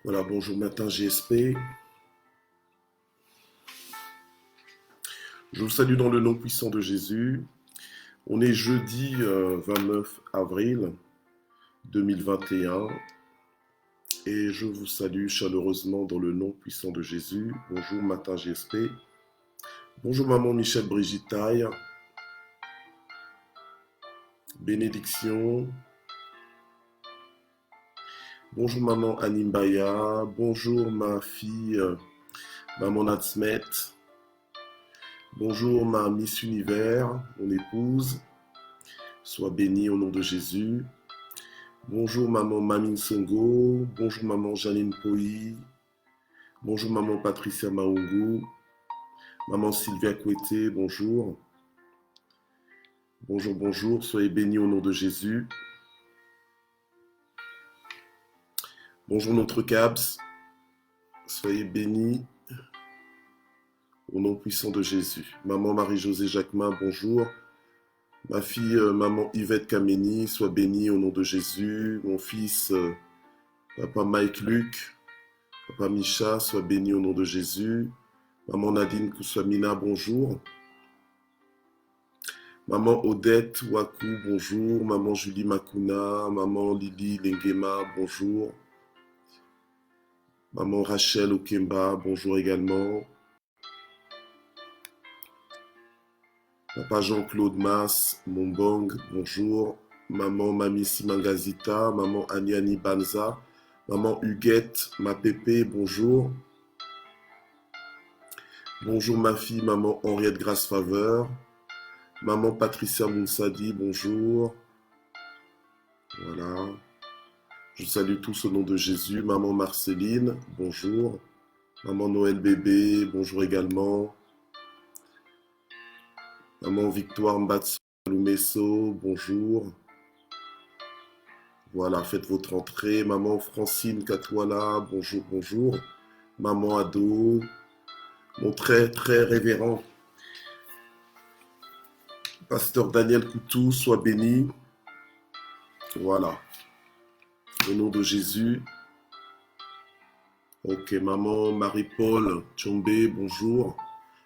Voilà, bonjour matin JSP. Je vous salue dans le nom puissant de Jésus. On est jeudi 29 avril 2021 et je vous salue chaleureusement dans le nom puissant de Jésus. Bonjour matin JSP. Bonjour maman Michel Brigitte Taille. Bénédiction. Bonjour maman Animbaya. Bonjour ma fille maman Natsmet. Bonjour ma Miss Univers, mon épouse. Sois bénie au nom de Jésus. Bonjour maman Mamine Songo. Bonjour maman Janine Poi. Bonjour maman Patricia Maungu. Maman Sylvia Kouete, bonjour. Bonjour, bonjour. Soyez bénis au nom de Jésus. Bonjour notre Cabs. Soyez bénis au nom puissant de Jésus. Maman Marie-Josée Jacquemin, bonjour. Ma fille, maman Yvette Kameni, sois bénie au nom de Jésus. Mon fils, papa Mike Luc, papa Micha, sois béni au nom de Jésus. Maman Nadine Koussamina, bonjour. Maman Odette Waku, bonjour. Maman Julie Makuna, maman Lily Lengema, bonjour. Maman Rachel Okemba, bonjour également. Papa Jean-Claude Mas, Mombong, bonjour. Maman Mami Simangazita, maman Aniani Banza, maman Huguette, ma pépé, bonjour. Bonjour ma fille, maman Henriette Grace Faveur. Maman Patricia Mounsadi, bonjour. Voilà. Je salue tous au nom de Jésus. Maman Marceline, bonjour. Maman Noël Bébé, bonjour également. Maman Victoire Mbatso-Lumeso, bonjour. Voilà, faites votre entrée. Maman Francine Katwala, bonjour, bonjour. Maman Ado, mon très, très révérend Pasteur Daniel Coutou, sois béni. Voilà. Au nom de Jésus. Ok, maman Marie-Paul Tchombe, bonjour.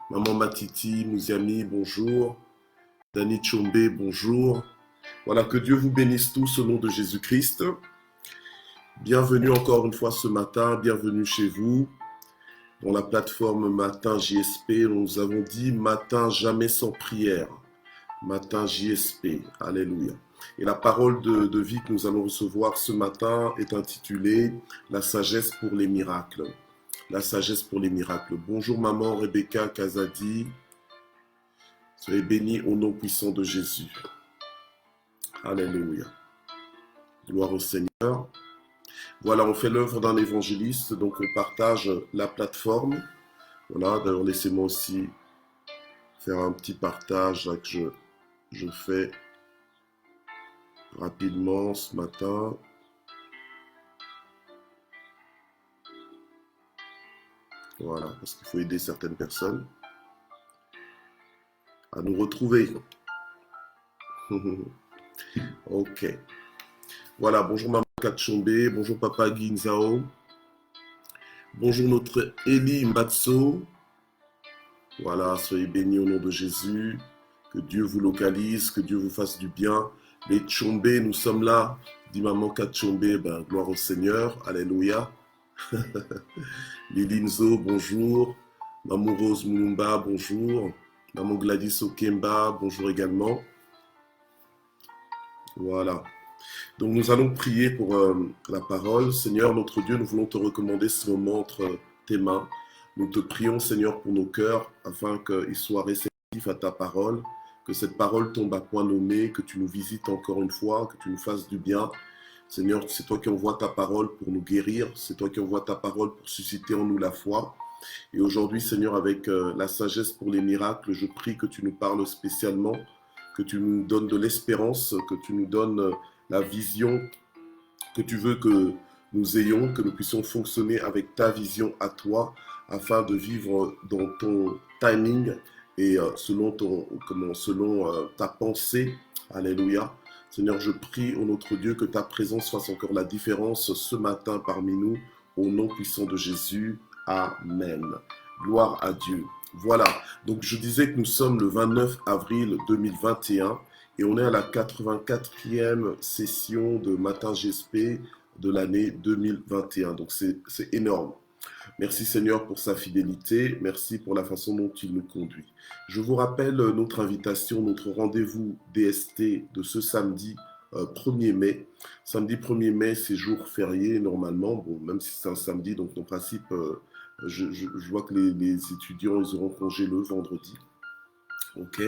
Maman Matiti Mouziami, bonjour. Dani Tchombe, bonjour. Voilà, que Dieu vous bénisse tous au nom de Jésus-Christ. Bienvenue encore une fois ce matin, bienvenue chez vous. Dans la plateforme Matin JSP, nous avons dit matin jamais sans prière. Matin JSP, alléluia. Et la parole de vie que nous allons recevoir ce matin est intitulée « La sagesse pour les miracles ». La sagesse pour les miracles. Bonjour maman Rebecca Kazadi. Soyez bénis au nom puissant de Jésus. Alléluia. Gloire au Seigneur. Voilà, on fait l'œuvre d'un évangéliste, donc on partage la plateforme. Voilà, d'ailleurs laissez-moi aussi faire un petit partage là, que je fais rapidement ce matin. Voilà, parce qu'il faut aider certaines personnes à nous retrouver. Ok. Voilà, bonjour maman Katchombe, bonjour papa Ginzao. Bonjour notre Eli Matso. Voilà, soyez bénis au nom de Jésus. Que Dieu vous localise, que Dieu vous fasse du bien. Les Tchombe, nous sommes là. Dit maman Katchombe, ben, gloire au Seigneur. Alléluia. Lilinzo, bonjour. Maman Rose Moulumba, bonjour. Maman Gladys Okemba, bonjour également. Voilà. Donc nous allons prier pour la parole. Seigneur, notre Dieu, nous voulons te recommander ce moment entre tes mains. Nous te prions, Seigneur, pour nos cœurs, afin qu'ils soient réceptifs à ta parole, que cette parole tombe à point nommé, que tu nous visites encore une fois, que tu nous fasses du bien. Seigneur, c'est toi qui envoies ta parole pour nous guérir, c'est toi qui envoies ta parole pour susciter en nous la foi. Et aujourd'hui, Seigneur, avec la sagesse pour les miracles, je prie que tu nous parles spécialement, que tu nous donnes de l'espérance, que tu nous donnes la vision que tu veux que nous ayons, que nous puissions fonctionner avec ta vision à toi, afin de vivre dans ton timing et selon ta pensée. Alléluia. Seigneur, je prie au notre Dieu que ta présence fasse encore la différence ce matin parmi nous, au nom puissant de Jésus. Amen. Gloire à Dieu. Voilà, donc je disais que nous sommes le 29 avril 2021 et on est à la 84e session de Matin GSP de l'année 2021. Donc c'est énorme. Merci Seigneur pour sa fidélité, merci pour la façon dont il nous conduit. Je vous rappelle notre invitation, notre rendez-vous DST de ce samedi 1er mai. Samedi 1er mai, c'est jour férié normalement, bon, même si c'est un samedi, donc en principe, je vois que les étudiants, ils auront congé le vendredi. Ok,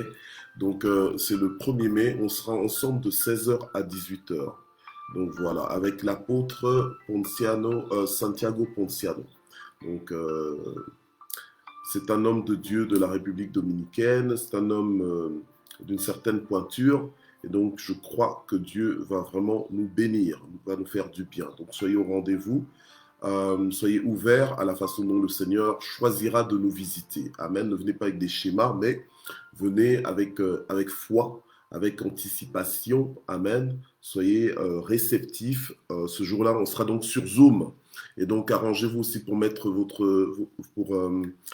donc c'est le 1er mai, on sera ensemble de 16h à 18h. Donc voilà, avec l'apôtre Santiago Ponciano. Donc, c'est un homme de Dieu de la République dominicaine, c'est un homme d'une certaine pointure, et donc je crois que Dieu va vraiment nous bénir, va nous faire du bien. Donc soyez au rendez-vous, soyez ouverts à la façon dont le Seigneur choisira de nous visiter. Amen, ne venez pas avec des schémas, mais venez avec foi, avec anticipation. Amen, soyez réceptifs. Ce jour-là, on sera donc sur Zoom. Et donc, arrangez-vous aussi pour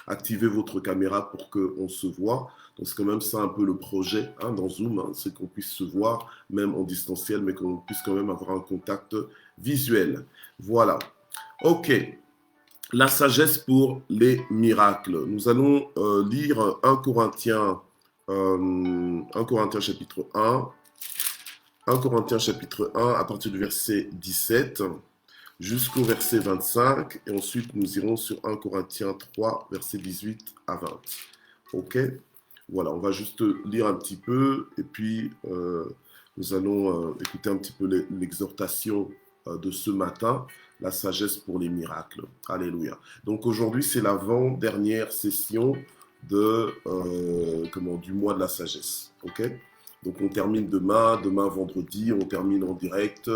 activer votre caméra pour qu'on se voit. Donc, c'est quand même ça un peu le projet dans Zoom, c'est qu'on puisse se voir, même en distanciel, mais qu'on puisse quand même avoir un contact visuel. Voilà. Ok. La sagesse pour les miracles. Nous allons lire 1 Corinthiens chapitre 1. 1 Corinthiens chapitre 1 à partir du verset 17. Jusqu'au verset 25, et ensuite nous irons sur 1 Corinthiens 3, verset 18 à 20. Ok, voilà, on va juste lire un petit peu, et puis nous allons écouter un petit peu l'exhortation de ce matin, la sagesse pour les miracles. Alléluia. Donc aujourd'hui, c'est l'avant-dernière session du mois de la sagesse. Ok, donc on termine demain vendredi, on termine en direct.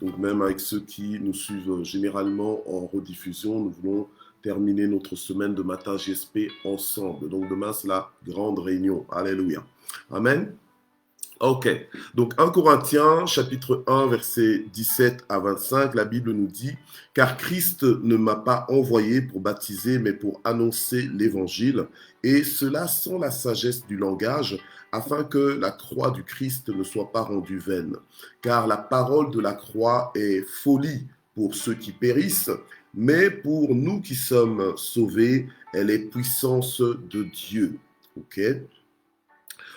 Donc même avec ceux qui nous suivent généralement en rediffusion, nous voulons terminer notre semaine de Matin GSP ensemble. Donc demain, c'est la grande réunion. Alléluia. Amen. Ok. Donc 1 Corinthiens, chapitre 1, versets 17 à 25, la Bible nous dit « Car Christ ne m'a pas envoyé pour baptiser, mais pour annoncer l'évangile, et cela sans la sagesse du langage, afin que la croix du Christ ne soit pas rendue vaine. Car la parole de la croix est folie pour ceux qui périssent, mais pour nous qui sommes sauvés, elle est puissance de Dieu. » Ok.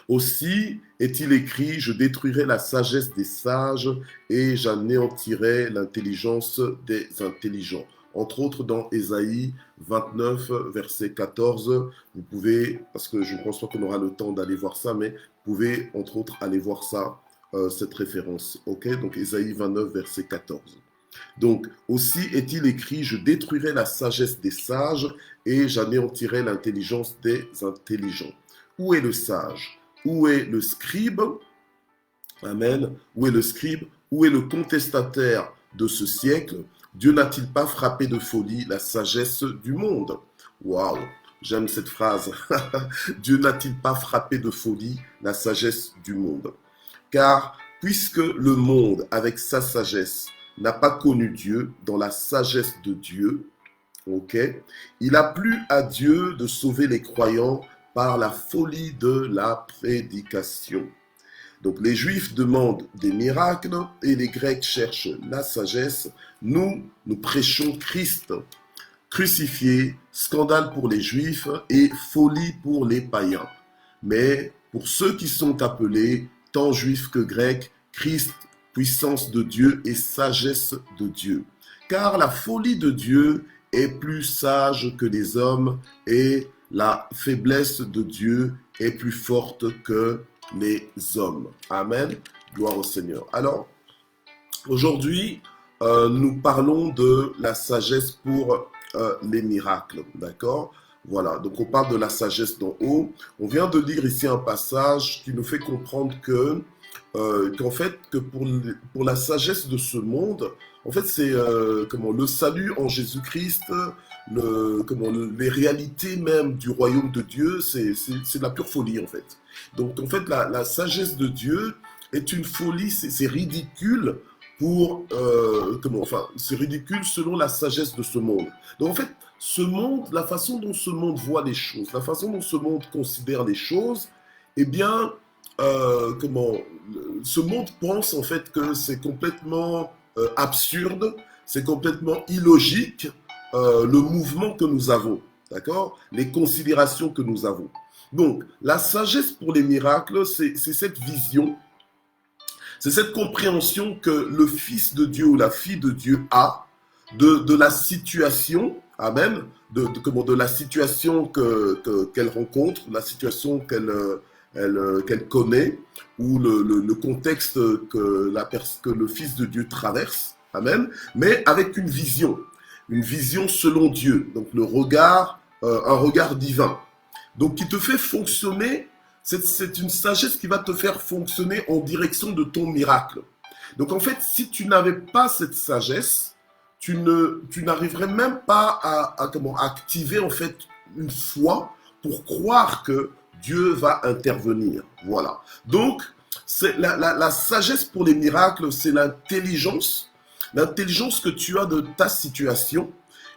Aussi est-il écrit, je détruirai la sagesse des sages et j'anéantirai l'intelligence des intelligents. Entre autres dans Ésaïe 29, verset 14, vous pouvez, parce que je ne pense pas qu'on aura le temps d'aller voir ça, mais vous pouvez entre autres aller voir ça, cette référence. Ok, donc Ésaïe 29, verset 14. Donc, aussi est-il écrit, je détruirai la sagesse des sages et j'anéantirai l'intelligence des intelligents. Où est le sage ? Où est le scribe? Amen. Où est le scribe? Où est le contestataire de ce siècle? Dieu n'a-t-il pas frappé de folie la sagesse du monde? Waouh, j'aime cette phrase. Dieu n'a-t-il pas frappé de folie la sagesse du monde? Car puisque le monde, avec sa sagesse, n'a pas connu Dieu dans la sagesse de Dieu, ok, il a plu à Dieu de sauver les croyants par la folie de la prédication. Donc les Juifs demandent des miracles et les Grecs cherchent la sagesse. Nous prêchons Christ crucifié, scandale pour les Juifs et folie pour les païens. Mais pour ceux qui sont appelés, tant Juifs que Grecs, Christ, puissance de Dieu et sagesse de Dieu. Car la folie de Dieu est plus sage que les hommes et la faiblesse de Dieu est plus forte que les hommes. Amen. Gloire au Seigneur. Alors, aujourd'hui, nous parlons de la sagesse pour les miracles. D'accord ? Voilà, donc on parle de la sagesse d'en haut. On vient de lire ici un passage qui nous fait comprendre qu'en fait, que pour la sagesse de ce monde, en fait, c'est le salut en Jésus-Christ, les réalités même du royaume de Dieu, c'est de la pure folie, en fait. Donc, en fait, la sagesse de Dieu est une folie, c'est ridicule pour, c'est ridicule selon la sagesse de ce monde. Donc en fait, ce monde, la façon dont ce monde voit les choses, la façon dont ce monde considère les choses, eh bien, ce monde pense en fait que c'est complètement absurde, c'est complètement illogique, le mouvement que nous avons, d'accord? Les considérations que nous avons. Donc, la sagesse pour les miracles, c'est cette vision, c'est cette compréhension que le Fils de Dieu ou la fille de Dieu a de la situation, amen, de la situation qu'elle rencontre, la situation qu'elle connaît, ou le contexte que le Fils de Dieu traverse, amen, mais avec une vision selon Dieu, donc un regard divin, donc qui te fait fonctionner. C'est une sagesse qui va te faire fonctionner en direction de ton miracle. Donc en fait, si tu n'avais pas cette sagesse, tu n'arriverais même pas à activer en fait une foi pour croire que Dieu va intervenir. Voilà. Donc, la sagesse pour les miracles, c'est l'intelligence que tu as de ta situation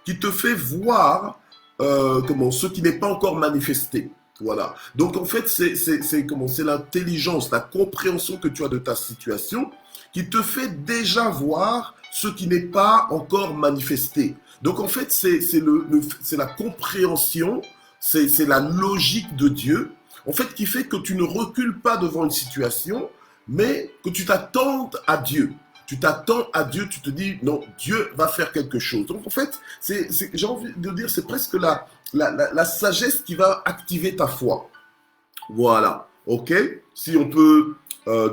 qui te fait voir ce qui n'est pas encore manifesté. Voilà. Donc en fait, c'est l'intelligence, la compréhension que tu as de ta situation qui te fait déjà voir ce qui n'est pas encore manifesté. Donc en fait, c'est la compréhension, c'est la logique de Dieu, en fait, qui fait que tu ne recules pas devant une situation, mais que tu t'attends à Dieu. Tu t'attends à Dieu, tu te dis, non, Dieu va faire quelque chose. Donc en fait, j'ai envie de dire, c'est presque la sagesse qui va activer ta foi. Voilà, ok? Si on peut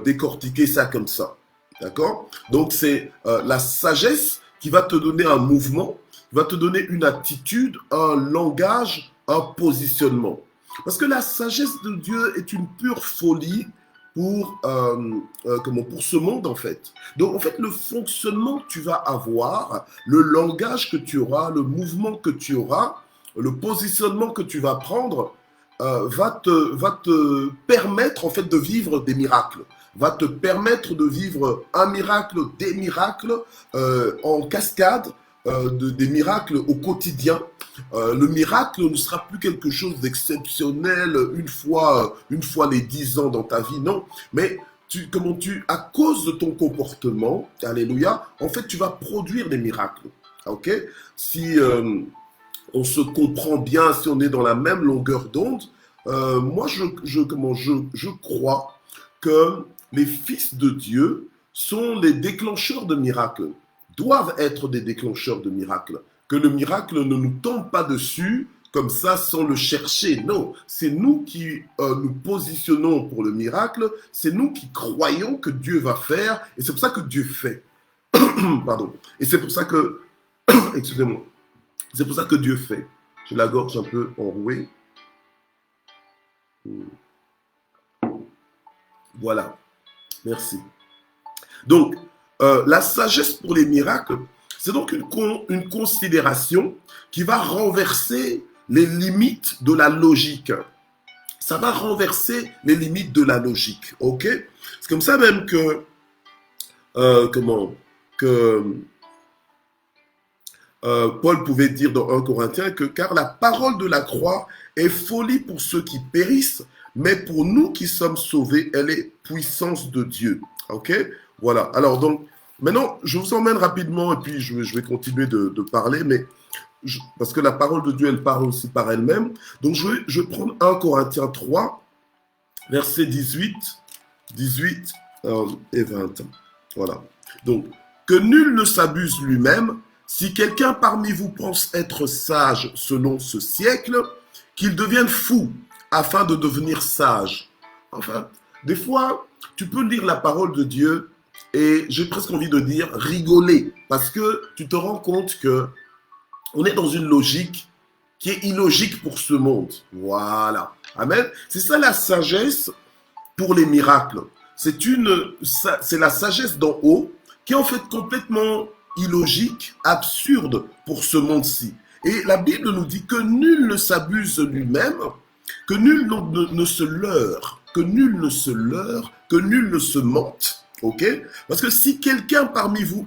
décortiquer ça comme ça, d'accord? Donc c'est la sagesse qui va te donner un mouvement, qui va te donner une attitude, un langage, un positionnement. Parce que la sagesse de Dieu est une pure folie pour ce monde en fait. Donc en fait le fonctionnement que tu vas avoir, le langage que tu auras, le mouvement que tu auras, le positionnement que tu vas prendre va te permettre en fait de vivre des miracles, va te permettre de vivre un miracle, des miracles en cascade, des miracles au quotidien. Le miracle ne sera plus quelque chose d'exceptionnel une fois les 10 ans dans ta vie, non. Mais à cause de ton comportement, alléluia, en fait, tu vas produire des miracles. Ok? Si on se comprend bien, si on est dans la même longueur d'onde, moi, je crois que les fils de Dieu sont les déclencheurs de miracles, doivent être des déclencheurs de miracles. Que le miracle ne nous tombe pas dessus comme ça sans le chercher. Non, c'est nous qui nous positionnons pour le miracle, c'est nous qui croyons que Dieu va faire, et c'est pour ça que Dieu fait. Pardon. Et c'est pour ça que, excusez-moi, c'est pour ça que Dieu fait. J'ai la gorge un peu enrouée. Voilà. Merci. Donc, la sagesse pour les miracles, c'est donc une considération qui va renverser les limites de la logique. Ça va renverser les limites de la logique, ok? C'est comme ça même que, Paul pouvait dire dans 1 Corinthiens que car la parole de la croix est folie pour ceux qui périssent, mais pour nous qui sommes sauvés, elle est puissance de Dieu, ok? Voilà, alors donc, maintenant, je vous emmène rapidement, et puis je vais continuer de parler, mais parce que la parole de Dieu, elle parle aussi par elle-même. Donc, je vais prendre 1 Corinthiens 3, versets 18 et 20. Voilà. Donc, que nul ne s'abuse lui-même. Si quelqu'un parmi vous pense être sage selon ce siècle, qu'il devienne fou afin de devenir sage. Enfin, des fois, tu peux lire la parole de Dieu et j'ai presque envie de dire rigoler, parce que tu te rends compte que on est dans une logique qui est illogique pour ce monde. Voilà. Amen. C'est ça la sagesse pour les miracles. C'est la sagesse d'en haut qui est en fait complètement illogique, absurde pour ce monde-ci. Et la Bible nous dit que nul ne s'abuse lui-même, que nul ne se leurre, que nul ne se mente. Ok? Parce que si quelqu'un parmi vous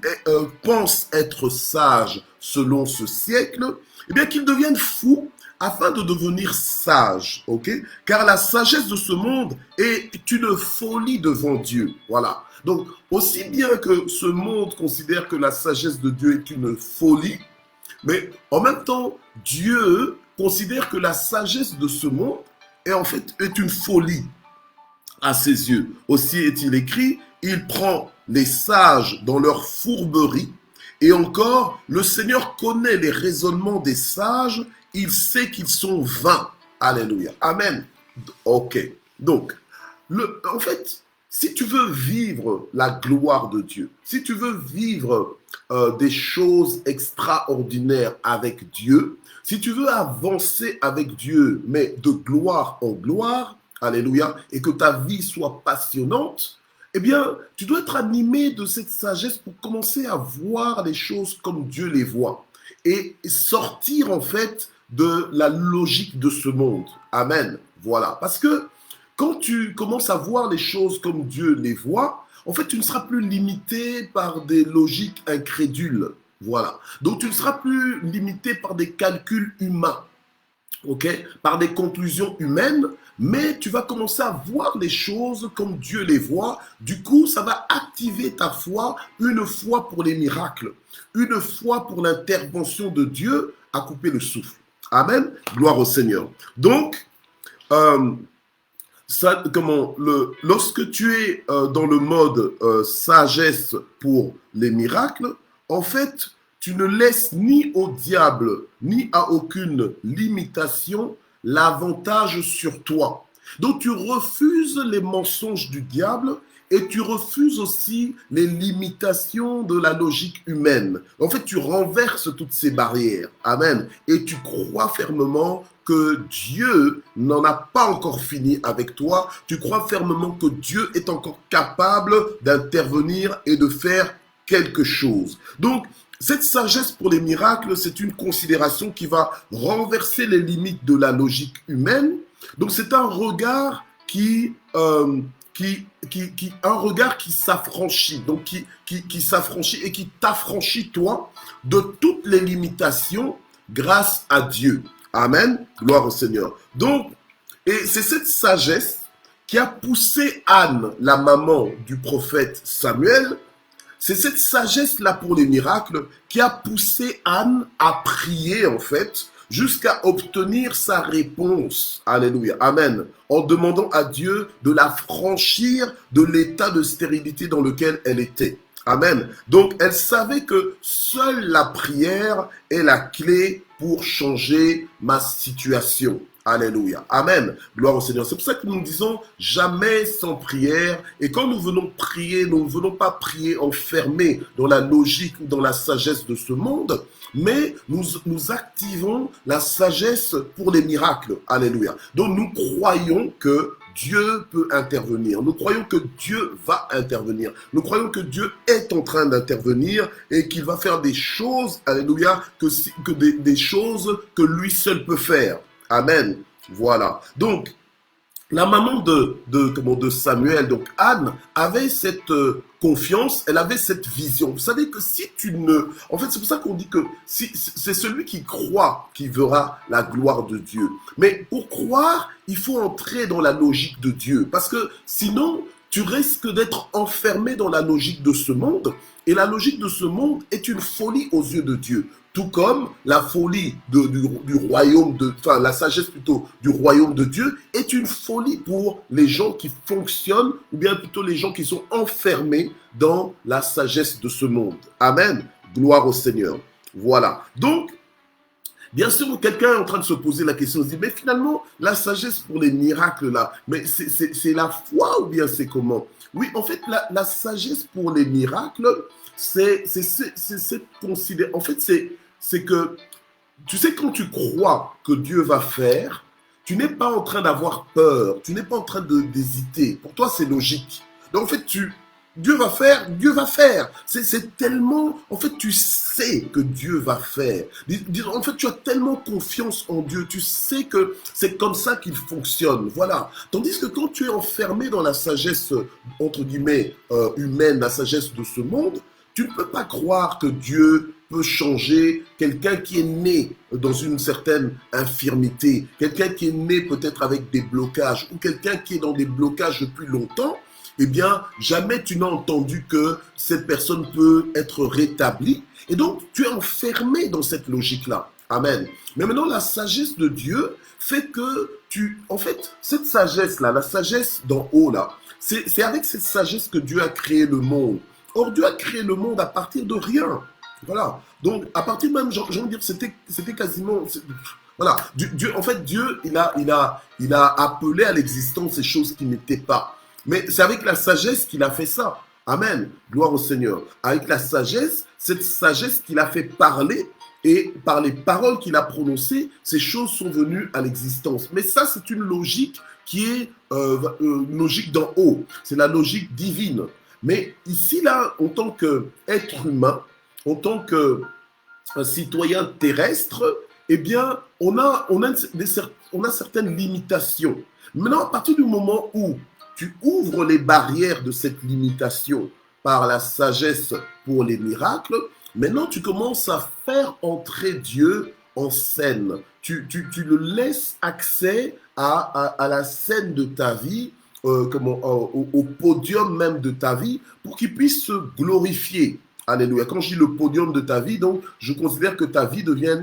pense être sage selon ce siècle, eh bien qu'il devienne fou afin de devenir sage. Ok? Car la sagesse de ce monde est une folie devant Dieu. Voilà. Donc, aussi bien que ce monde considère que la sagesse de Dieu est une folie, mais en même temps, Dieu considère que la sagesse de ce monde est en fait est une folie à ses yeux. Aussi est-il écrit, il prend les sages dans leur fourberie. Et encore, le Seigneur connaît les raisonnements des sages, il sait qu'ils sont vains. Alléluia. Amen. Ok. Donc, en fait, si tu veux vivre la gloire de Dieu, si tu veux vivre des choses extraordinaires avec Dieu, si tu veux avancer avec Dieu, mais de gloire en gloire, alléluia, et que ta vie soit passionnante, eh bien, tu dois être animé de cette sagesse pour commencer à voir les choses comme Dieu les voit et sortir en fait de la logique de ce monde. Amen. Voilà. Parce que quand tu commences à voir les choses comme Dieu les voit, en fait, tu ne seras plus limité par des logiques incrédules. Voilà. Donc, tu ne seras plus limité par des calculs humains, ok, par des conclusions humaines, mais tu vas commencer à voir les choses comme Dieu les voit. Du coup, ça va activer ta foi, une foi pour les miracles, une foi pour l'intervention de Dieu à couper le souffle. Amen. Gloire au Seigneur. Donc, lorsque tu es dans le mode sagesse pour les miracles, en fait, tu ne laisses ni au diable, ni à aucune limitation l'avantage sur toi. Donc tu refuses les mensonges du diable et tu refuses aussi les limitations de la logique humaine. En fait, tu renverses toutes ces barrières. Amen. Et tu crois fermement que Dieu n'en a pas encore fini avec toi. Tu crois fermement que Dieu est encore capable d'intervenir et de faire quelque chose. Donc, cette sagesse pour les miracles, c'est une considération qui va renverser les limites de la logique humaine. Donc, c'est un regard qui s'affranchit, donc qui s'affranchit et qui t'affranchit toi de toutes les limitations grâce à Dieu. Amen. Gloire au Seigneur. Donc, et c'est cette sagesse qui a poussé Anne, la maman du prophète Samuel. C'est cette sagesse-là pour les miracles qui a poussé Anne à prier, en fait, jusqu'à obtenir sa réponse. Alléluia. Amen. En demandant à Dieu de la franchir de l'état de stérilité dans lequel elle était. Amen. Donc, elle savait que seule la prière est la clé pour changer ma situation. Alléluia. Amen. Gloire au Seigneur. C'est pour ça que nous disons jamais sans prière. Et quand nous venons prier, nous ne venons pas prier enfermés dans la logique ou dans la sagesse de ce monde, mais nous activons la sagesse pour les miracles. Alléluia. Donc nous croyons que Dieu peut intervenir. Nous croyons que Dieu va intervenir. Nous croyons que Dieu est en train d'intervenir et qu'il va faire des choses, alléluia, que des choses que lui seul peut faire. Amen. Voilà. Donc, la maman de Samuel, donc Anne, avait cette confiance, elle avait cette vision. Vous savez que si tu ne... En fait, c'est pour ça qu'on dit que c'est celui qui croit qui verra la gloire de Dieu. Mais pour croire, il faut entrer dans la logique de Dieu. Parce que sinon, tu risques d'être enfermé dans la logique de ce monde. Et la logique de ce monde est une folie aux yeux de Dieu. Tout comme la folie du royaume enfin la sagesse plutôt du royaume de Dieu est une folie pour les gens qui fonctionnent ou bien plutôt les gens qui sont enfermés dans la sagesse de ce monde. Amen. Gloire au Seigneur. Voilà. Donc, bien sûr, quelqu'un est en train de se poser la question, se dit, mais finalement, la sagesse pour les miracles là, mais c'est la foi ou bien c'est comment? Oui, en fait, la sagesse pour les miracles, c'est considéré. En fait, c'est que, tu sais, quand tu crois que Dieu va faire, tu n'es pas en train d'avoir peur, tu n'es pas en train d'hésiter. Pour toi, c'est logique. Donc, en fait, Dieu va faire, Dieu va faire. C'est tellement, en fait, tu sais que Dieu va faire. En fait, tu as tellement confiance en Dieu, tu sais que c'est comme ça qu'il fonctionne. Voilà. Tandis que quand tu es enfermé dans la sagesse, entre guillemets, humaine, la sagesse de ce monde, tu ne peux pas croire que Dieu peut changer quelqu'un qui est né dans une certaine infirmité, quelqu'un qui est né peut-être avec des blocages, ou quelqu'un qui est dans des blocages depuis longtemps. Eh bien, jamais tu n'as entendu que cette personne peut être rétablie. Et donc, tu es enfermé dans cette logique-là. Amen. Mais maintenant, la sagesse de Dieu fait que en fait, cette sagesse-là, la sagesse d'en haut, là, c'est avec cette sagesse que Dieu a créé le monde. Or, Dieu a créé le monde à partir de rien. Voilà. Donc, à partir même, j'ai envie de dire, c'était quasiment... Voilà. Dieu, en fait, Dieu, il a appelé à l'existence ces choses qui n'étaient pas. Mais c'est avec la sagesse qu'il a fait ça. Amen. Gloire au Seigneur. Avec la sagesse, cette sagesse qu'il a fait parler, et par les paroles qu'il a prononcées, ces choses sont venues à l'existence. Mais ça, c'est une logique qui est une logique d'en haut. C'est la logique divine. Mais ici, là, en tant qu'être humain, en tant que citoyen terrestre, eh bien, on a certaines limitations. Maintenant, à partir du moment où tu ouvres les barrières de cette limitation par la sagesse pour les miracles, maintenant tu commences à faire entrer Dieu en scène. Tu le laisses accès à la scène de ta vie, au podium même de ta vie, pour qu'il puisse se glorifier. Alléluia. Quand je dis le podium de ta vie, donc je considère que ta vie devient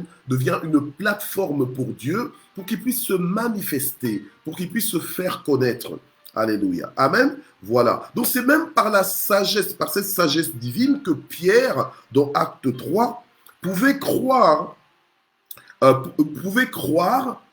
une plateforme pour Dieu, pour qu'il puisse se manifester, pour qu'il puisse se faire connaître. Alléluia. Amen. Voilà. Donc c'est même par la sagesse, par cette sagesse divine que Pierre, dans Acte 3, pouvait croire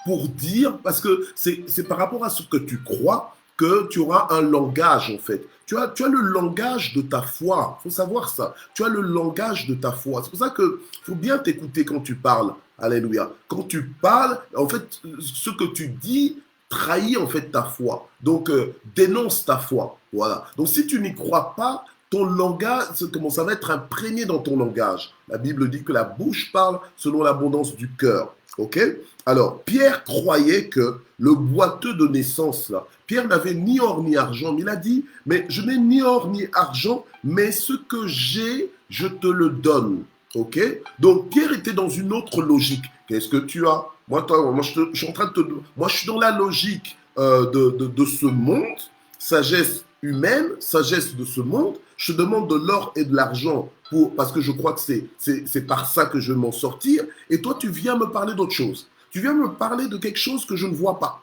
pour dire, parce que c'est par rapport à ce que tu crois que tu auras un langage en fait. Tu as le langage de ta foi. Il faut savoir ça. Tu as le langage de ta foi. C'est pour ça qu'il faut bien t'écouter quand tu parles. Alléluia. Quand tu parles, en fait, ce que tu dis trahit en fait ta foi. Donc, dénonce ta foi. Voilà. Donc, si tu n'y crois pas, ton langage, ça va être imprégné dans ton langage. La Bible dit que la bouche parle selon l'abondance du cœur. Ok? Alors, Pierre croyait que le boiteux de naissance, là, Pierre n'avait ni or ni argent, mais il a dit, mais je n'ai ni or ni argent, mais ce que j'ai, je te le donne. Ok? Donc, Pierre était dans une autre logique. Qu'est-ce que tu as? Moi, je suis en train de moi, je suis dans la logique de ce monde, sagesse humaine, sagesse de ce monde. Je te demande de l'or et de l'argent parce que je crois que c'est par ça que je vais m'en sortir. Et toi, tu viens me parler d'autre chose. Tu viens me parler de quelque chose que je ne vois pas.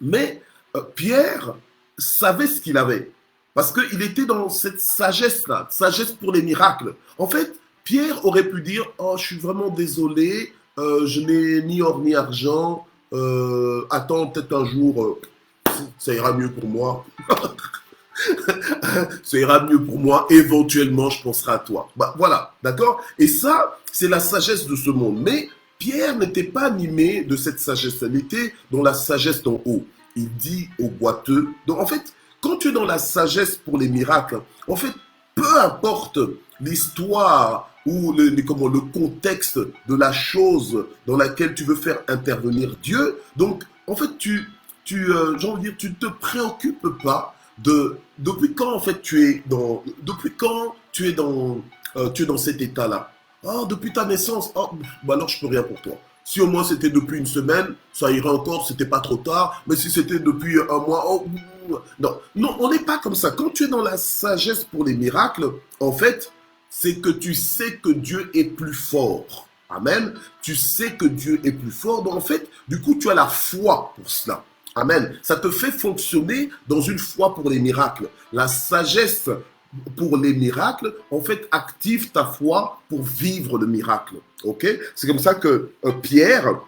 Mais Pierre savait ce qu'il avait. Parce qu'il était dans cette sagesse-là, sagesse pour les miracles. En fait, Pierre aurait pu dire « Oh, je suis vraiment désolé, je n'ai ni or ni argent, attends, peut-être un jour, ça ira mieux pour moi. » Ça ira mieux pour moi, éventuellement je penserai à toi. Bah, voilà, d'accord? Et ça, c'est la sagesse de ce monde. Mais Pierre n'était pas animé de cette sagesse, il était dans la sagesse d'en haut. Il dit aux boiteux. Donc en fait, quand tu es dans la sagesse pour les miracles, en fait, peu importe l'histoire ou le contexte de la chose dans laquelle tu veux faire intervenir Dieu, donc en fait, j'ai envie de dire, tu ne te préoccupes pas depuis quand en fait tu es dans cet état-là. Oh, depuis ta naissance, oh, bah alors je peux rien pour toi. Si au moins c'était depuis une semaine, ça irait encore, c'était pas trop tard. Mais si c'était depuis un mois, oh, non, on n'est pas comme ça. Quand tu es dans la sagesse pour les miracles, en fait, c'est que tu sais que Dieu est plus fort. Amen. Tu sais que Dieu est plus fort. Donc en fait, du coup, tu as la foi pour cela. Amen. Ça te fait fonctionner dans une foi pour les miracles. La sagesse pour les miracles, en fait, active ta foi pour vivre le miracle. Ok? C'est comme ça que Pierre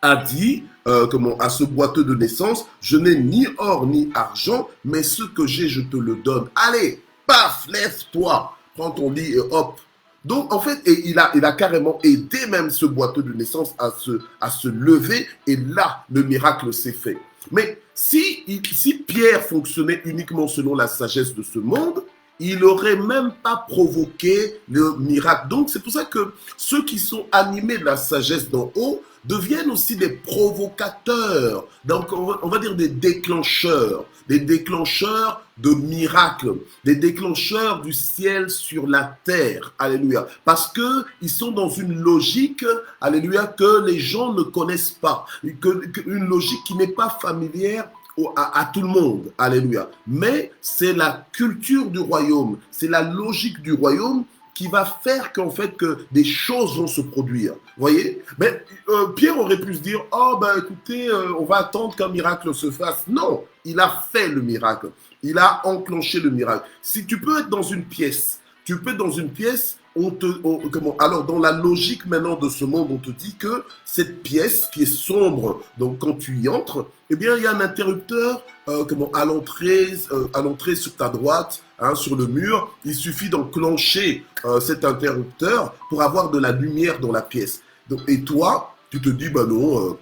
a dit à ce boiteux de naissance, je n'ai ni or ni argent, mais ce que j'ai, je te le donne. Allez, paf, lève-toi, prends ton lit et hop. Donc, en fait, et il a carrément aidé même ce boiteux de naissance à se lever, et là, le miracle s'est fait. Mais si Pierre fonctionnait uniquement selon la sagesse de ce monde, il n'aurait même pas provoqué le miracle. Donc c'est pour ça que ceux qui sont animés de la sagesse d'en haut deviennent aussi des provocateurs, donc on va dire des déclencheurs de miracles, des déclencheurs du ciel sur la terre, alléluia, parce que ils sont dans une logique, alléluia, que les gens ne connaissent pas, une logique qui n'est pas familière à tout le monde, alléluia. Mais c'est la culture du royaume, c'est la logique du royaume qui va faire qu'en fait que des choses vont se produire. Vous voyez? Mais Pierre aurait pu se dire, oh ben écoutez, on va attendre qu'un miracle se fasse. Non, il a fait le miracle. Il a enclenché le miracle. Si tu peux être dans une pièce, alors dans la logique maintenant de ce monde, on te dit que cette pièce qui est sombre, donc quand tu y entres, eh bien il y a un interrupteur à l'entrée sur ta droite, hein, sur le mur. Il suffit d'enclencher cet interrupteur pour avoir de la lumière dans la pièce. Donc, et toi, tu te dis, bah non.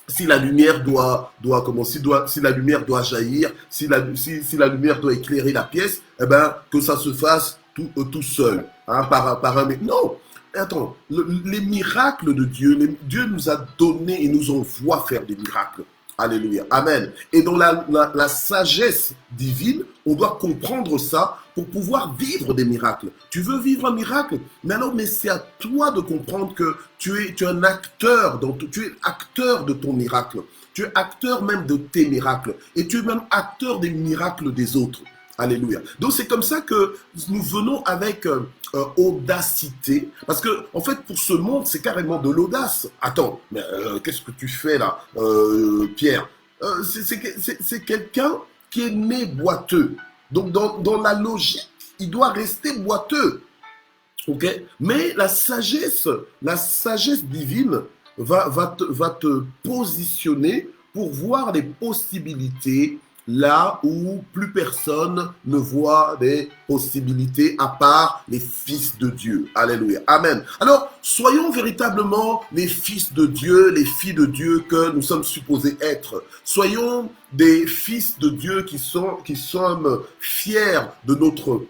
Si la lumière si la lumière doit jaillir, si la lumière doit éclairer la pièce, eh ben que ça se fasse tout seul, hein, par un. Non, attends, les miracles de Dieu, Dieu nous a donné et nous envoie faire des miracles. Alléluia, amen. Et dans la sagesse divine, on doit comprendre ça pour pouvoir vivre des miracles. Tu veux vivre un miracle? Mais c'est à toi de comprendre que tu es un acteur, tu es acteur de ton miracle. Tu es acteur même de tes miracles. Et tu es même acteur des miracles des autres. Alléluia. Donc c'est comme ça que nous venons avec audacité, parce que en fait pour ce monde c'est carrément de l'audace. Attends, mais qu'est-ce que tu fais là, Pierre? C'est quelqu'un qui est né boiteux. Donc dans la logique, il doit rester boiteux. Ok? Mais la sagesse divine va te positionner pour voir les possibilités là où plus personne ne voit des possibilités à part les fils de Dieu. Alléluia. Amen. Alors, soyons véritablement les fils de Dieu, les filles de Dieu que nous sommes supposés être. Soyons des fils de Dieu qui sommes fiers de notre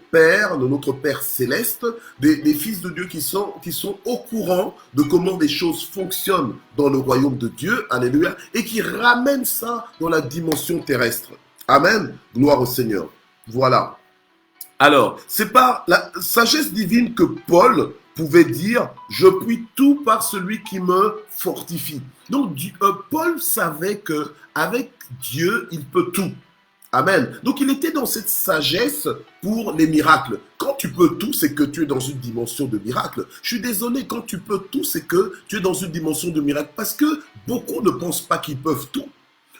Père céleste, des fils de Dieu qui sont au courant de comment des choses fonctionnent dans le royaume de Dieu, alléluia, et qui ramènent ça dans la dimension terrestre. Amen. Gloire au Seigneur. Voilà. Alors, c'est par la sagesse divine que Paul pouvait dire « Je puis tout par celui qui me fortifie ». Donc, Paul savait que avec Dieu, il peut tout. Amen. Donc, il était dans cette sagesse pour les miracles. Quand tu peux tout, c'est que tu es dans une dimension de miracle. Je suis désolé, quand tu peux tout, c'est que tu es dans une dimension de miracle. Parce que beaucoup ne pensent pas qu'ils peuvent tout.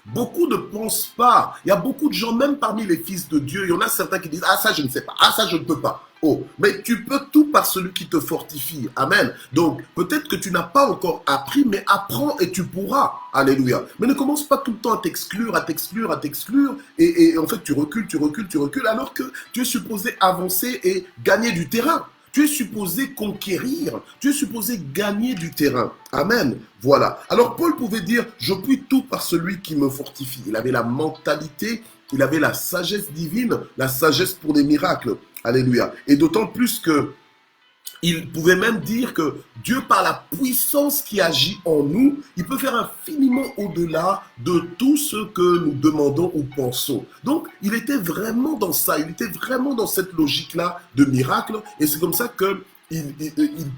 Beaucoup ne pensent pas. Il y a beaucoup de gens, même parmi les fils de Dieu, il y en a certains qui disent « Ah, ça, je ne sais pas. Ah, ça, je ne peux pas. » Oh, mais tu peux tout par celui qui te fortifie. Amen. Donc, peut-être que tu n'as pas encore appris, mais apprends et tu pourras. Alléluia. Mais ne commence pas tout le temps à t'exclure. Et en fait, tu recules, alors que tu es supposé avancer et gagner du terrain. Tu es supposé conquérir, tu es supposé gagner du terrain. Amen. Voilà. Alors Paul pouvait dire, je puis tout par celui qui me fortifie. Il avait la mentalité, il avait la sagesse divine, la sagesse pour les miracles. Alléluia. Et d'autant plus que il pouvait même dire que Dieu, par la puissance qui agit en nous, il peut faire infiniment au-delà de tout ce que nous demandons ou pensons. Donc, il était vraiment dans ça, il était vraiment dans cette logique-là de miracle. Et c'est comme ça que il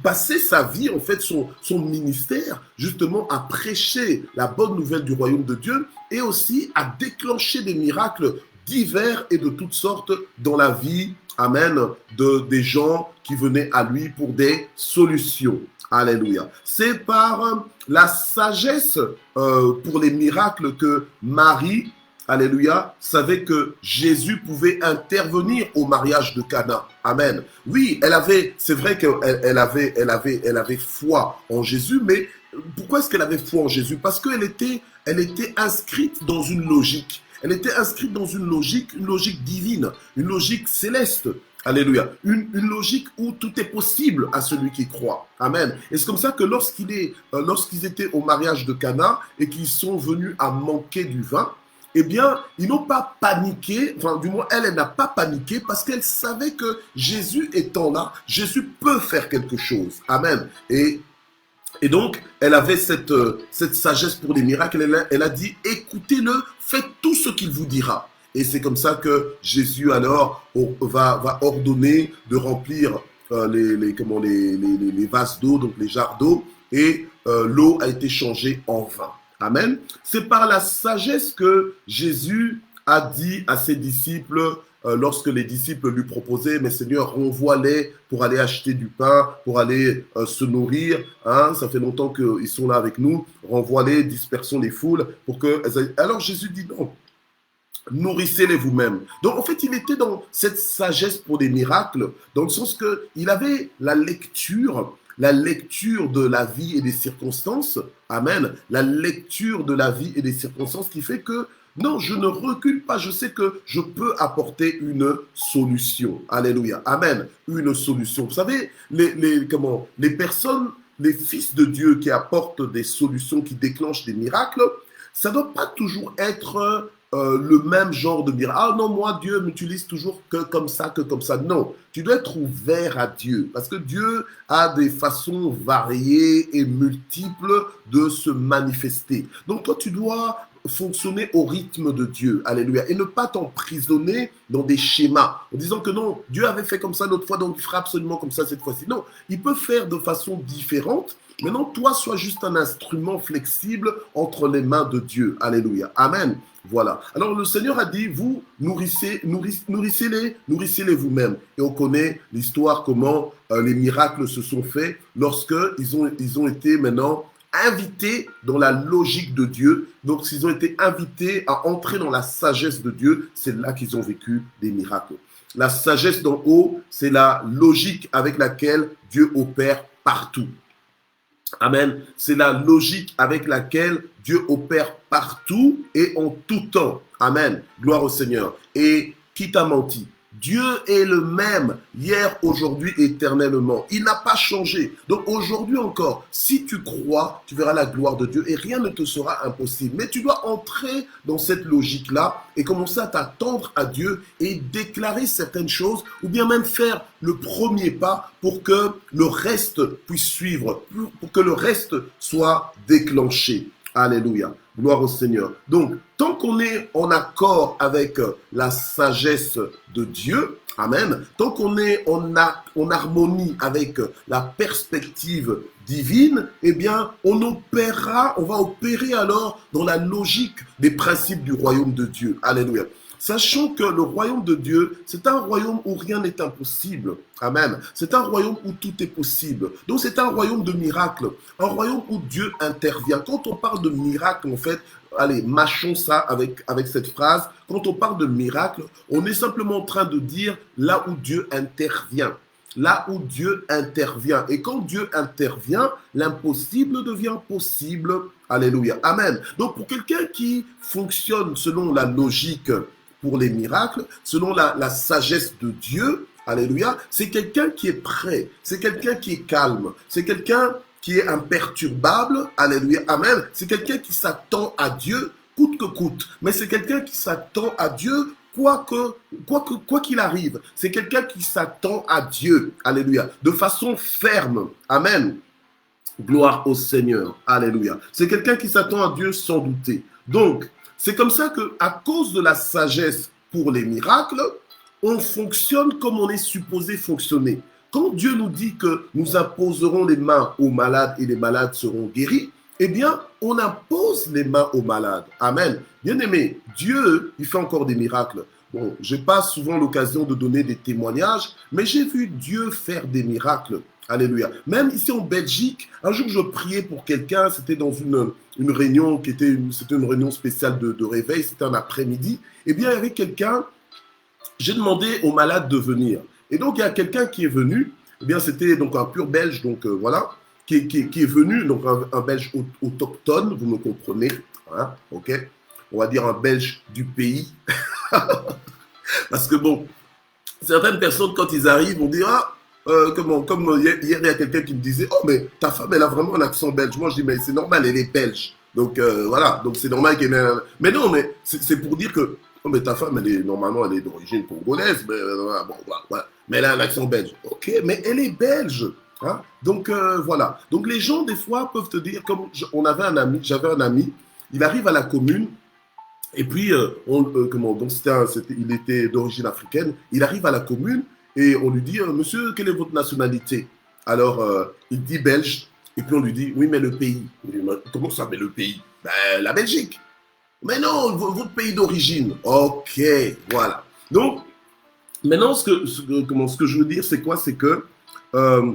passait sa vie, en fait, son ministère, justement, à prêcher la bonne nouvelle du royaume de Dieu et aussi à déclencher des miracles divers et de toutes sortes dans la vie, amen, des gens qui venaient à lui pour des solutions. Alléluia. C'est par la sagesse pour les miracles que Marie, alléluia, savait que Jésus pouvait intervenir au mariage de Cana. Amen. Oui, c'est vrai qu'elle avait foi en Jésus, mais pourquoi est-ce qu'elle avait foi en Jésus? Parce qu'elle était inscrite dans une logique. Elle était inscrite dans une logique divine, une logique céleste. Alléluia. Une logique où tout est possible à celui qui croit. Amen. Et c'est comme ça que lorsqu'ils étaient au mariage de Cana et qu'ils sont venus à manquer du vin, eh bien, ils n'ont pas paniqué, enfin, du moins, elle n'a pas paniqué parce qu'elle savait que Jésus étant là, Jésus peut faire quelque chose. Amen. Et donc, elle avait cette sagesse pour les miracles. Elle a dit, écoutez-le, faites tout ce qu'il vous dira. Et c'est comme ça que Jésus, alors, va ordonner de remplir les vases d'eau, donc les jarres d'eau, et l'eau a été changée en vin. Amen. C'est par la sagesse que Jésus a dit à ses disciples, lorsque les disciples lui proposaient, mais Seigneur, renvoie-les pour aller acheter du pain, pour aller se nourrir. Hein, ça fait longtemps qu'ils sont là avec nous. Renvoie-les, dispersons les foules. Alors Jésus dit non. Nourrissez-les vous-même. Donc, en fait, il était dans cette sagesse pour des miracles, dans le sens qu'il avait la lecture de la vie et des circonstances. Amen. La lecture de la vie et des circonstances qui fait que, non, je ne recule pas. Je sais que je peux apporter une solution. Alléluia. Amen. Une solution. Vous savez, les personnes, les fils de Dieu qui apportent des solutions, qui déclenchent des miracles, ça ne doit pas toujours être le même genre de miracle. Ah non, moi, Dieu m'utilise toujours que comme ça, que comme ça. Non, tu dois être ouvert à Dieu parce que Dieu a des façons variées et multiples de se manifester. Donc toi, tu dois fonctionner au rythme de Dieu. Alléluia. Et ne pas t'emprisonner dans des schémas en disant que non, Dieu avait fait comme ça l'autre fois, donc il fera absolument comme ça cette fois-ci. Non, il peut faire de façon différente. Maintenant, toi, sois juste un instrument flexible entre les mains de Dieu. Alléluia. Amen. Voilà. Alors, le Seigneur a dit, vous, nourrissez-les vous-même. Et on connaît l'histoire, comment les miracles se sont faits lorsqu'ils ont été maintenant invités dans la logique de Dieu. Donc, s'ils ont été invités à entrer dans la sagesse de Dieu, c'est là qu'ils ont vécu des miracles. La sagesse d'en haut, c'est la logique avec laquelle Dieu opère partout. Amen. C'est la logique avec laquelle Dieu opère partout et en tout temps. Amen. Gloire au Seigneur. Et qui t'a menti? Dieu est le même hier, aujourd'hui, éternellement. Il n'a pas changé. Donc aujourd'hui encore, si tu crois, tu verras la gloire de Dieu et rien ne te sera impossible. Mais tu dois entrer dans cette logique-là et commencer à t'attendre à Dieu et déclarer certaines choses ou bien même faire le premier pas pour que le reste puisse suivre, pour que le reste soit déclenché. Alléluia. Gloire au Seigneur. Donc, tant qu'on est en accord avec la sagesse de Dieu, amen, tant qu'on est en harmonie avec la perspective divine, eh bien, on va opérer alors dans la logique des principes du royaume de Dieu. Alléluia. Sachant que le royaume de Dieu, c'est un royaume où rien n'est impossible. Amen. C'est un royaume où tout est possible. Donc c'est un royaume de miracles. Un royaume où Dieu intervient. Quand on parle de miracle, en fait, allez, mâchons ça avec cette phrase. Quand on parle de miracle, on est simplement en train de dire là où Dieu intervient. Là où Dieu intervient. Et quand Dieu intervient, l'impossible devient possible. Alléluia. Amen. Donc pour quelqu'un qui fonctionne selon la logique pour les miracles, selon la sagesse de Dieu, alléluia, c'est quelqu'un qui est prêt, c'est quelqu'un qui est calme, c'est quelqu'un qui est imperturbable, alléluia, amen, c'est quelqu'un qui s'attend à Dieu coûte que coûte, mais c'est quelqu'un qui s'attend à Dieu quoi qu'il arrive, c'est quelqu'un qui s'attend à Dieu, alléluia, de façon ferme, amen, gloire au Seigneur, alléluia, c'est quelqu'un qui s'attend à Dieu sans douter, donc, c'est comme ça qu'à cause de la sagesse pour les miracles, on fonctionne comme on est supposé fonctionner. Quand Dieu nous dit que nous imposerons les mains aux malades et les malades seront guéris, eh bien, on impose les mains aux malades. Amen. Bien aimé, Dieu, il fait encore des miracles. Bon, je n'ai pas souvent l'occasion de donner des témoignages, mais j'ai vu Dieu faire des miracles. Alléluia. Même ici en Belgique, un jour je priais pour quelqu'un, c'était dans une réunion c'était une réunion spéciale de réveil, c'était un après-midi. Eh bien, il y avait quelqu'un, j'ai demandé aux malades de venir. Et donc, il y a quelqu'un qui est venu, eh bien, c'était donc un pur Belge, donc voilà, qui est venu, donc un Belge autochtone, vous me comprenez, hein, ok, on va dire un Belge du pays. Parce que bon, certaines personnes, quand ils arrivent, on dit, ah, comme hier, il y a quelqu'un qui me disait, oh, mais ta femme, elle a vraiment un accent belge. Moi, je dis, mais c'est normal, elle est belge. Donc voilà, donc c'est normal qu'elle ait... Mais non, mais c'est pour dire que oh, mais ta femme, normalement, elle est d'origine congolaise, mais, bon, voilà. Mais elle a un accent belge. Ok, mais elle est belge. Hein? Donc voilà. Donc les gens, des fois, peuvent te dire, comme on avait un ami, j'avais un ami, il arrive à la commune, et puis, comment, donc il était d'origine africaine, il arrive à la commune, et on lui dit, monsieur, quelle est votre nationalité? Alors, il dit belge, et puis on lui dit, oui, mais le pays. Il dit, comment ça, mais le pays? Ben, la Belgique. Mais non, votre pays d'origine. Ok, voilà. Donc, maintenant, ce que je veux dire, c'est quoi? C'est que euh,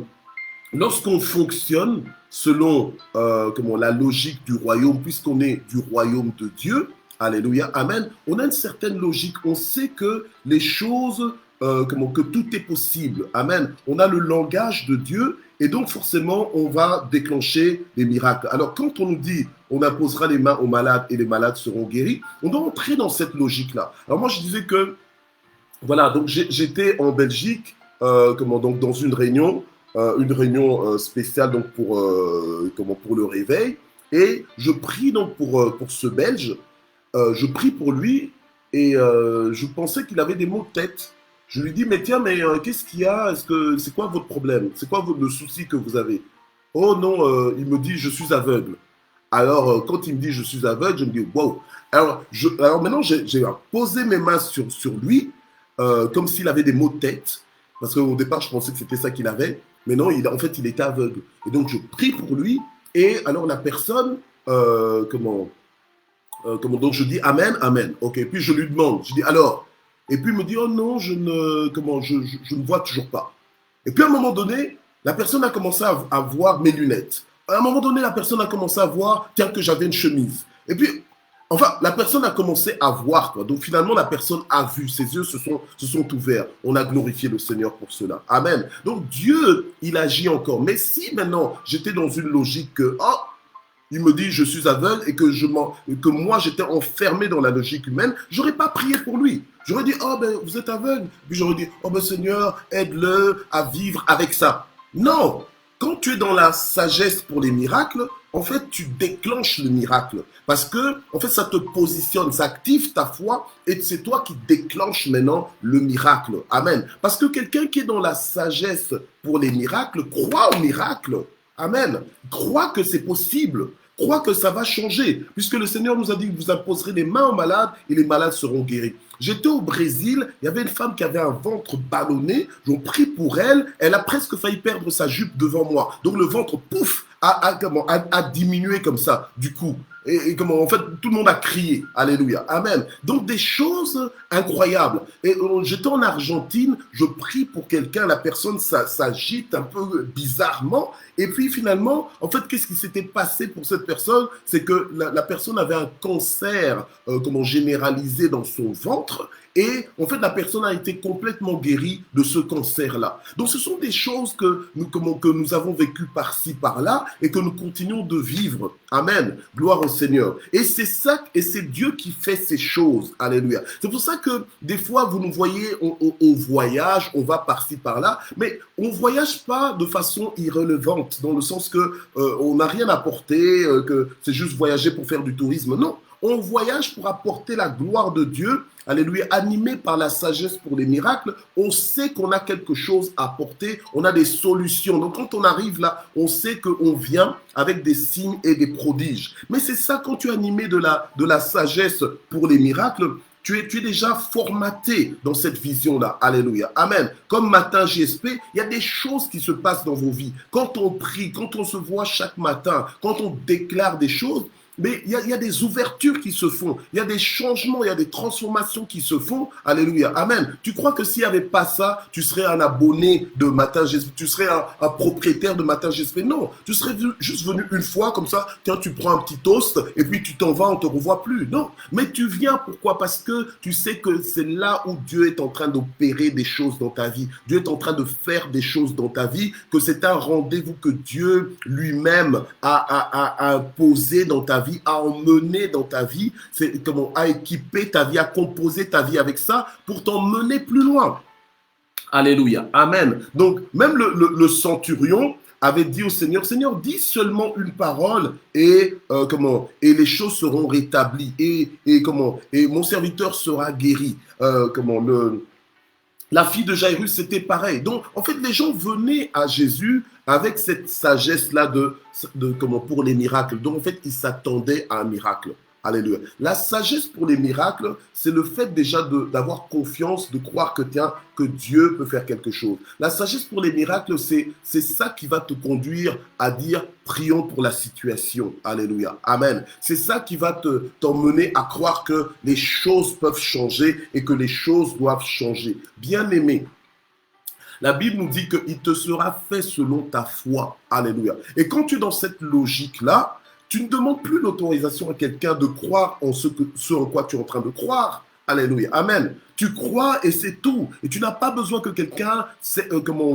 lorsqu'on fonctionne selon la logique du royaume, puisqu'on est du royaume de Dieu, alléluia, amen, on a une certaine logique. On sait que les choses, que tout est possible, amen. On a le langage de Dieu et donc forcément, on va déclencher des miracles. Alors, quand on nous dit on imposera les mains aux malades et les malades seront guéris, on doit entrer dans cette logique-là. Alors moi, je disais que, voilà, donc j'étais en Belgique, donc dans une réunion spéciale donc pour le réveil, et je prie donc pour ce Belge, je prie pour lui, et je pensais qu'il avait des maux de tête. Je lui dis, mais tiens, mais qu'est-ce qu'il y a? C'est quoi votre problème? C'est quoi le souci que vous avez? Oh non, il me dit, je suis aveugle. Alors, quand il me dit, je suis aveugle, je me dis, wow. Alors maintenant, j'ai posé mes mains sur lui, comme s'il avait des maux de tête. Parce qu'au départ, je pensais que c'était ça qu'il avait. Mais non, en fait, il était aveugle. Et donc, je prie pour lui. Et alors, la personne, donc je dis Amen, Amen. Ok, puis je lui demande, je dis alors. Et puis il me dit, oh non, je ne vois toujours pas. Et puis à un moment donné, la personne a commencé à voir mes lunettes. À un moment donné, la personne a commencé à voir, tiens, que j'avais une chemise. Et puis, enfin, la personne a commencé à voir, quoi. Donc finalement, la personne a vu, ses yeux se sont ouverts. On a glorifié le Seigneur pour cela. Amen. Donc Dieu, il agit encore. Mais si maintenant, j'étais dans une logique que, oh, il me dit je suis aveugle et que moi j'étais enfermé dans la logique humaine, j'aurais pas prié pour lui. J'aurais dit oh ben vous êtes aveugle. Puis j'aurais dit oh ben Seigneur aide-le à vivre avec ça. Non, quand tu es dans la sagesse pour les miracles, en fait tu déclenches le miracle parce que en fait ça te positionne, ça active ta foi et c'est toi qui déclenches maintenant le miracle. Amen. Parce que quelqu'un qui est dans la sagesse pour les miracles croit au miracle. Amen. Crois que c'est possible. Crois que ça va changer. Puisque le Seigneur nous a dit que vous imposerez les mains aux malades et les malades seront guéris. J'étais au Brésil, il y avait une femme qui avait un ventre ballonné. J'ai pris pour elle. Elle a presque failli perdre sa jupe devant moi. Donc le ventre, pouf, a diminué comme ça, du coup. Et comment, en fait, tout le monde a crié. Alléluia. Amen. Donc, des choses incroyables. Et j'étais en Argentine, je prie pour quelqu'un, la personne s'agite un peu bizarrement. Et puis, finalement, en fait, qu'est-ce qui s'était passé pour cette personne? C'est que la personne avait un cancer, généralisé dans son ventre. Et en fait, la personne a été complètement guérie de ce cancer-là. Donc, ce sont des choses que nous avons vécues par-ci, par-là, et que nous continuons de vivre. Amen. Gloire au Seigneur. Et c'est ça, et c'est Dieu qui fait ces choses. Alléluia. C'est pour ça que des fois, vous nous voyez, on voyage, on va par-ci, par-là, mais on voyage pas de façon irrelevante, dans le sens que on n'a rien à porter, que c'est juste voyager pour faire du tourisme. Non. On voyage pour apporter la gloire de Dieu, alléluia, animé par la sagesse pour les miracles. On sait qu'on a quelque chose à apporter, on a des solutions. Donc quand on arrive là, on sait qu'on vient avec des signes et des prodiges. Mais c'est ça, quand tu es animé de la sagesse pour les miracles, tu es déjà formaté dans cette vision-là. Alléluia. Amen. Comme matin JSP, il y a des choses qui se passent dans vos vies. Quand on prie, quand on se voit chaque matin, quand on déclare des choses, mais il y a des ouvertures qui se font, il y a des changements, il y a des transformations qui se font. Alléluia. Amen. Tu crois que s'il n'y avait pas ça, tu serais un abonné de Matin GSP, tu serais un propriétaire de Matin GSP? Non, tu serais juste venu une fois comme ça, tiens, tu prends un petit toast et puis tu t'en vas, on ne te revoit plus. Non, mais tu viens, pourquoi? Parce que tu sais que c'est là où Dieu est en train d'opérer des choses dans ta vie. Dieu est en train de faire des choses dans ta vie, que c'est un rendez-vous que Dieu lui-même a imposé dans ta vie, à emmener dans ta vie, c'est comment, à équiper ta vie, à composer ta vie avec ça pour t'emmener plus loin. Alléluia. Amen. Donc, même le centurion, avait dit au Seigneur, Seigneur, dis seulement une parole et et les choses seront rétablies et mon serviteur sera guéri. La fille de Jairus, c'était pareil. Donc, en fait, les gens venaient à Jésus avec cette sagesse-là pour les miracles. Donc, en fait, ils s'attendaient à un miracle. Alléluia. La sagesse pour les miracles, c'est le fait déjà d'avoir confiance, de croire que Dieu peut faire quelque chose. La sagesse pour les miracles, c'est ça qui va te conduire à dire prions pour la situation. Alléluia. Amen. C'est ça qui va t'emmener à croire que les choses peuvent changer et que les choses doivent changer. Bien-aimé, la Bible nous dit qu'il te sera fait selon ta foi. Alléluia. Et quand tu es dans cette logique-là, tu ne demandes plus l'autorisation à quelqu'un de croire en ce en quoi tu es en train de croire. Alléluia. Amen. Tu crois et c'est tout. Et tu n'as pas besoin que quelqu'un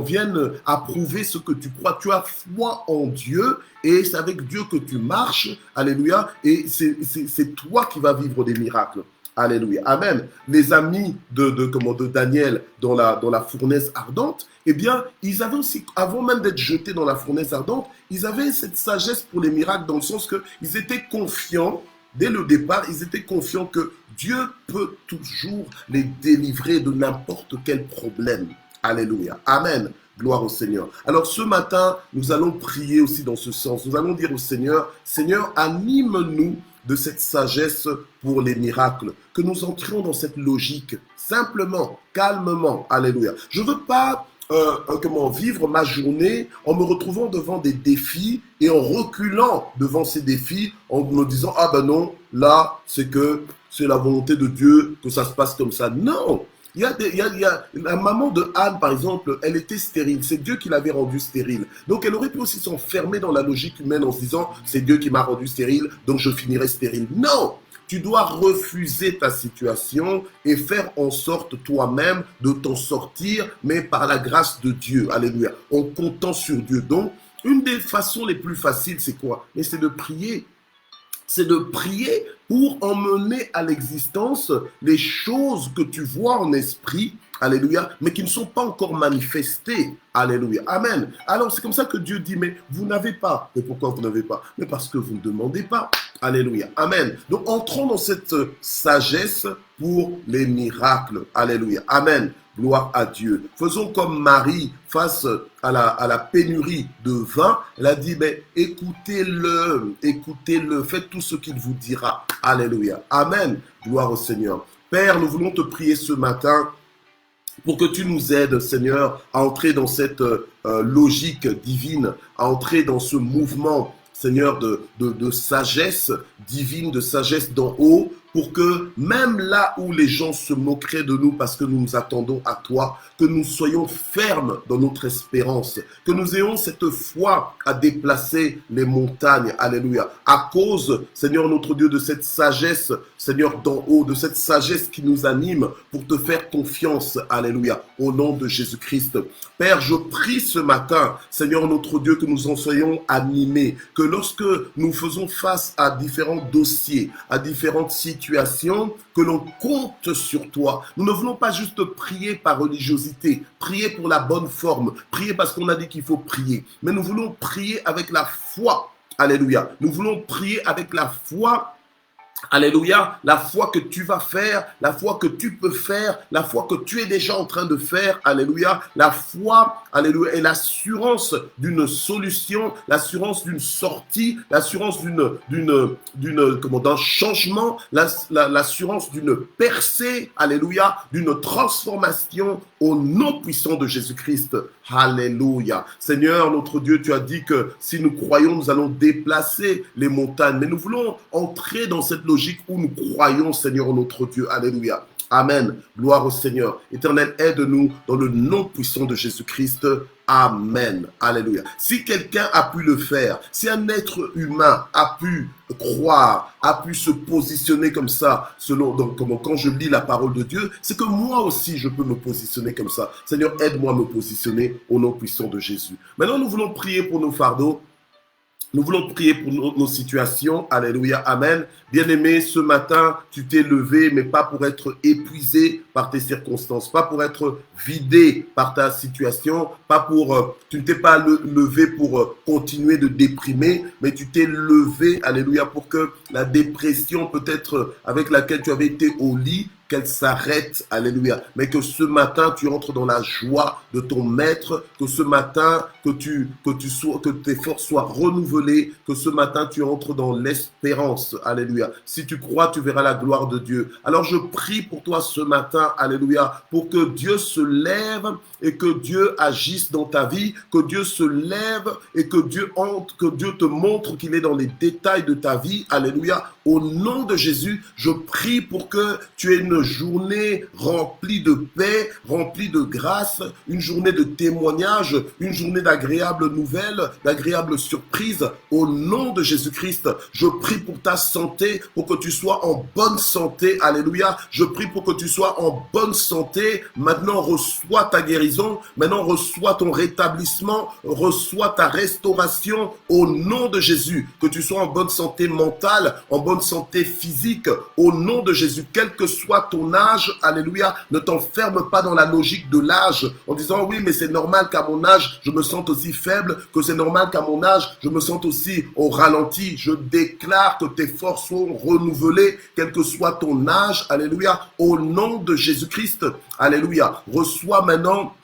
vienne approuver ce que tu crois. Tu as foi en Dieu et c'est avec Dieu que tu marches. Alléluia. Et c'est toi qui vas vivre des miracles. Alléluia. Amen. Les amis de Daniel dans la fournaise ardente, eh bien, ils avaient aussi, avant même d'être jetés dans la fournaise ardente, ils avaient cette sagesse pour les miracles dans le sens qu'ils étaient confiants, dès le départ, ils étaient confiants que Dieu peut toujours les délivrer de n'importe quel problème. Alléluia. Amen. Gloire au Seigneur. Alors ce matin, nous allons prier aussi dans ce sens. Nous allons dire au Seigneur, Seigneur, anime-nous de cette sagesse pour les miracles, que nous entrions dans cette logique, simplement, calmement, alléluia. Je ne veux pas vivre ma journée en me retrouvant devant des défis et en reculant devant ces défis, en me disant, ah ben non, là, c'est la volonté de Dieu que ça se passe comme ça. Non! Il y a la maman de Anne, par exemple, elle était stérile. C'est Dieu qui l'avait rendue stérile. Donc, elle aurait pu aussi s'enfermer dans la logique humaine en se disant, c'est Dieu qui m'a rendue stérile, donc je finirai stérile. Non! Tu dois refuser ta situation et faire en sorte toi-même de t'en sortir, mais par la grâce de Dieu. Alléluia. En comptant sur Dieu. Donc, une des façons les plus faciles, c'est quoi? Mais c'est de prier. C'est de prier pour emmener à l'existence les choses que tu vois en esprit, alléluia, mais qui ne sont pas encore manifestées, alléluia, amen. Alors c'est comme ça que Dieu dit, mais vous n'avez pas. Mais pourquoi vous n'avez pas? Mais parce que vous ne demandez pas, alléluia, amen. Donc entrons dans cette sagesse pour les miracles, alléluia, amen. Gloire à Dieu. Faisons comme Marie face à la pénurie de vin. Elle a dit, mais écoutez-le, faites tout ce qu'il vous dira. Alléluia. Amen. Gloire au Seigneur. Père, nous voulons te prier ce matin pour que tu nous aides, Seigneur, à entrer dans cette logique divine, à entrer dans ce mouvement, Seigneur, de sagesse divine, de sagesse d'en haut, pour que même là où les gens se moqueraient de nous parce que nous nous attendons à toi, que nous soyons fermes dans notre espérance, que nous ayons cette foi à déplacer les montagnes, alléluia, à cause, Seigneur notre Dieu, de cette sagesse, Seigneur d'en haut, de cette sagesse qui nous anime pour te faire confiance, alléluia, au nom de Jésus-Christ. Père, je prie ce matin, Seigneur notre Dieu, que nous en soyons animés, que lorsque nous faisons face à différents dossiers, à différentes situations, que l'on compte sur toi. Nous ne voulons pas juste prier par religiosité, prier pour la bonne forme, prier parce qu'on a dit qu'il faut prier, mais nous voulons prier avec la foi. Alléluia. Nous voulons prier avec la foi. Alléluia, la foi que tu vas faire, la foi que tu peux faire, la foi que tu es déjà en train de faire, alléluia, la foi, alléluia, et l'assurance d'une solution, l'assurance d'une sortie, l'assurance d'un changement, l'assurance d'une percée, alléluia, d'une transformation au nom puissant de Jésus-Christ. Alléluia. Seigneur, notre Dieu, tu as dit que si nous croyons, nous allons déplacer les montagnes. Mais nous voulons entrer dans cette logique où nous croyons, Seigneur, notre Dieu. Alléluia. Amen. Gloire au Seigneur. Éternel, aide-nous dans le nom puissant de Jésus-Christ. Amen. Alléluia. Si quelqu'un a pu le faire, si un être humain a pu croire, a pu se positionner comme ça, quand je lis la parole de Dieu, c'est que moi aussi je peux me positionner comme ça. Seigneur, aide-moi à me positionner au nom puissant de Jésus. Maintenant, nous voulons prier pour nos fardeaux. Nous voulons prier pour nos situations. Alléluia, amen. Bien-aimé, ce matin, tu t'es levé, mais pas pour être épuisé par tes circonstances, pas pour être vidé par ta situation, pas pour, tu ne t'es pas levé pour continuer de déprimer, mais tu t'es levé, alléluia, pour que la dépression peut-être avec laquelle tu avais été au lit, qu'elle s'arrête, alléluia. Mais que ce matin, tu entres dans la joie de ton maître, que ce matin, que tes forces soient renouvelées, que ce matin, tu entres dans l'espérance, alléluia. Si tu crois, tu verras la gloire de Dieu. Alors je prie pour toi ce matin, alléluia, pour que Dieu se lève et que Dieu agisse dans ta vie, que Dieu se lève et que Dieu te montre qu'il est dans les détails de ta vie, alléluia. Au nom de Jésus, je prie pour que tu aies une journée remplie de paix, remplie de grâce, une journée de témoignage, une journée d'agréables nouvelles, d'agréables surprises. Au nom de Jésus-Christ, je prie pour ta santé, pour que tu sois en bonne santé. Alléluia. Je prie pour que tu sois en bonne santé. Maintenant, reçois ta guérison. Maintenant, reçois ton rétablissement. Reçois ta restauration au nom de Jésus. Que tu sois en bonne santé mentale, en bonne santé physique, au nom de Jésus, quel que soit ton âge, alléluia, ne t'enferme pas dans la logique de l'âge en disant oui, mais c'est normal qu'à mon âge, je me sente aussi faible, que c'est normal qu'à mon âge, je me sente aussi au ralenti. Je déclare que tes forces sont renouvelées, quel que soit ton âge, alléluia, au nom de Jésus-Christ, alléluia. Reçois maintenant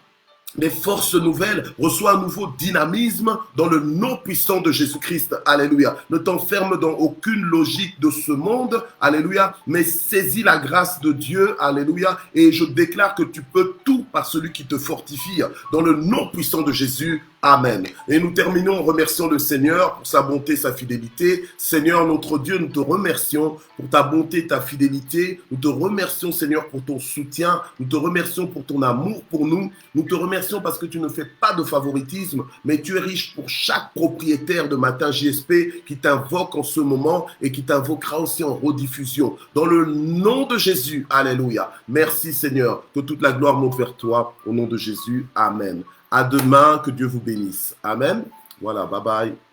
des forces nouvelles, reçois un nouveau dynamisme dans le nom puissant de Jésus-Christ, alléluia. Ne t'enferme dans aucune logique de ce monde, alléluia, mais saisis la grâce de Dieu, alléluia, et je déclare que tu peux tout par celui qui te fortifie, dans le nom puissant de Jésus, amen. Et nous terminons en remerciant le Seigneur pour sa bonté, sa fidélité. Seigneur, notre Dieu, nous te remercions pour ta bonté, ta fidélité. Nous te remercions, Seigneur, pour ton soutien. Nous te remercions pour ton amour pour nous. Nous te remercions parce que tu ne fais pas de favoritisme, mais tu es riche pour chaque propriétaire de Matin JSP qui t'invoque en ce moment et qui t'invoquera aussi en rediffusion. Dans le nom de Jésus, alléluia. Merci, Seigneur, que toute la gloire monte vers toi. Au nom de Jésus, amen. À demain, que Dieu vous bénisse. Amen. Voilà, bye bye.